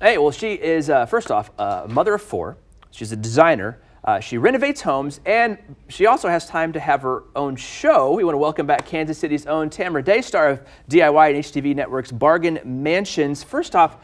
Hey, well, she is, first off, a mother of 4. She's a designer. She renovates homes, and she also has time to have her own show. We want to welcome back Kansas City's own Tamara Day, star of DIY and HTV Network's Bargain Mansions. First off,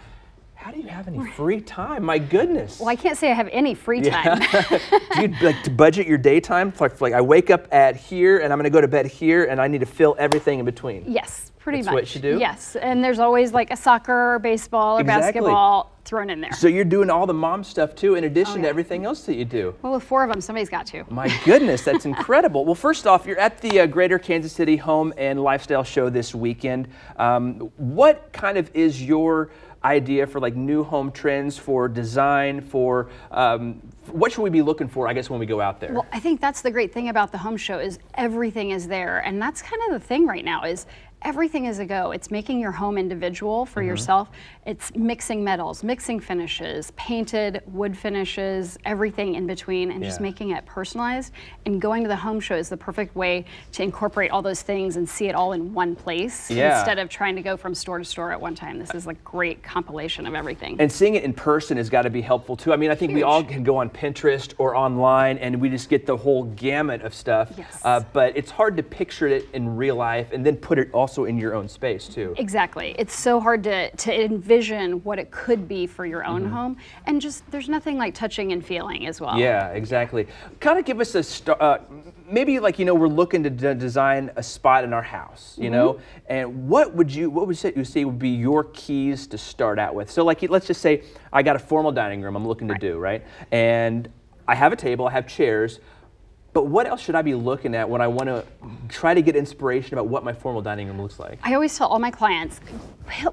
how do you have any free time? My goodness. Well, I can't say I have any free time. Do you like to budget your daytime? Like I wake up at here, and I'm going to go to bed here, and I need to fill everything in between. Yes, pretty much. That's what you do? Yes, and there's always like a soccer or baseball or basketball thrown in there. So you're doing all the mom stuff too, in addition to everything else that you do. Well, with 4 of them, somebody's got to. My goodness, that's incredible. Well, first off, you're at the Greater Kansas City Home and Lifestyle Show this weekend. What kind of is your idea for like new home trends, for design, for what should we be looking for, I guess, when we go out there? Well, I think that's the great thing about the home show is everything is there, and that's kind of the thing right now is everything is a go. It's making your home individual for yourself. It's mixing metals, mixing finishes, painted, wood finishes, everything in between, and just making it personalized. And going to the home show is the perfect way to incorporate all those things and see it all in one place instead of trying to go from store to store at one time. This is like great compilation of everything. And seeing it in person has got to be helpful too. I mean, I think we all can go on Pinterest or online and we just get the whole gamut of stuff. Yes. But it's hard to picture it in real life and then put it also in your own space too. Exactly. It's so hard to envision what it could be for your own home, and just there's nothing like touching and feeling as well. Yeah, exactly. Kind of give us a maybe like, you know, we're looking to design a spot in our house, you know, and what would you say would be your keys to start out with? So like, let's just say I got a formal dining room I'm looking to do, right? And I have a table, I have chairs. But what else should I be looking at when I want to try to get inspiration about what my formal dining room looks like? I always tell all my clients,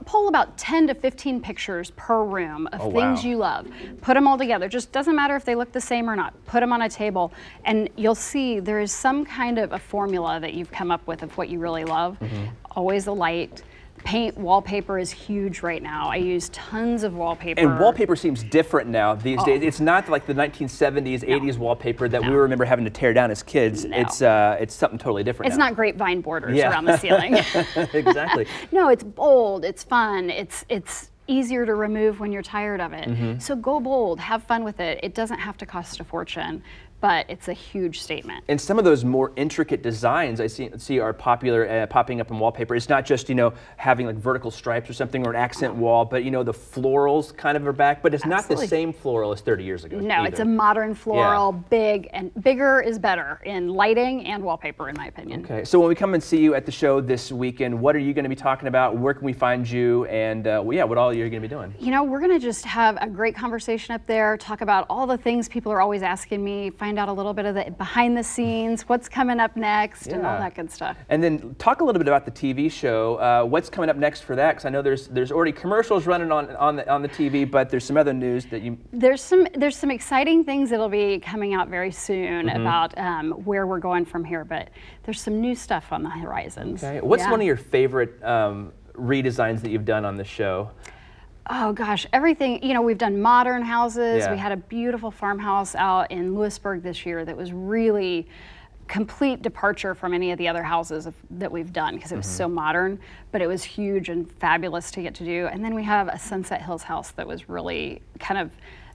pull about 10 to 15 pictures per room of things you love. Put them all together. Just doesn't matter if they look the same or not. Put them on a table, and you'll see there is some kind of a formula that you've come up with of what you really love. Always a light. Paint, wallpaper is huge right now. I use tons of wallpaper. And wallpaper seems different now these days. It's not like the 1970s, 80s wallpaper that we remember having to tear down as kids. It's something totally different It's now. not grapevine borders around the ceiling. Exactly. No, it's bold, it's fun, it's easier to remove when you're tired of it. So go bold, have fun with it. It doesn't have to cost a fortune, but it's a huge statement. And some of those more intricate designs I see are popular, popping up in wallpaper. It's not just, you know, having like vertical stripes or something or an accent wall, but you know, the florals kind of are back, but it's not the same floral as 30 years ago. No, it's a modern floral, big, and bigger is better in lighting and wallpaper, in my opinion. Okay, so when we come and see you at the show this weekend, what are you going to be talking about? Where can we find you? And what all you're going to be doing? You know, we're going to just have a great conversation up there, talk about all the things people are always asking me, find out a little bit of the behind the scenes, what's coming up next, and all that good stuff. And then talk a little bit about the TV show. What's coming up next for that? Because I know there's already commercials running on the TV, but there's some other news that you. There's some exciting things that'll be coming out very soon about where we're going from here, but there's some new stuff on the horizons. Okay. What's one of your favorite redesigns that you've done on the show? Oh gosh, everything, you know, we've done modern houses. We had a beautiful farmhouse out in Lewisburg this year that was really complete departure from any of the other houses that we've done because it was so modern, but it was huge and fabulous to get to do. And then we have a Sunset Hills house that was really kind of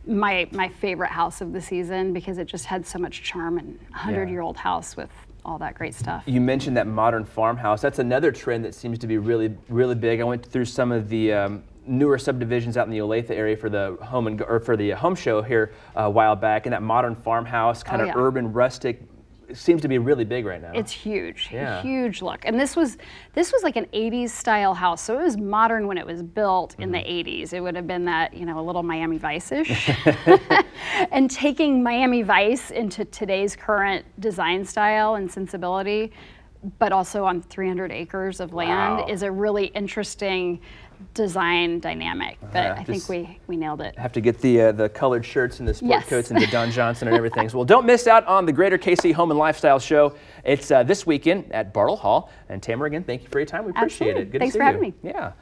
my favorite house of the season because it just had so much charm, and a 100-year-old house with all that great stuff. You mentioned that modern farmhouse. That's another trend that seems to be really, really big. I went through some of the newer subdivisions out in the Olathe area for the home show here a while back, and that modern farmhouse, kind of urban, rustic, seems to be really big right now. It's huge, huge look. And this was like an 80s style house, so it was modern when it was built in the 80s. It would have been that, you know, a little Miami Vice-ish. And taking Miami Vice into today's current design style and sensibility, but also on 300 acres of land is a really interesting design dynamic, but I think we nailed it. Have to get the colored shirts and the sport coats and the Don Johnson and everything. So, well, don't miss out on the Greater KC Home and Lifestyle Show. It's this weekend at Bartle Hall. And Tamara, again, thank you for your time. We appreciate it. Good to see you. Thanks for having me. Yeah.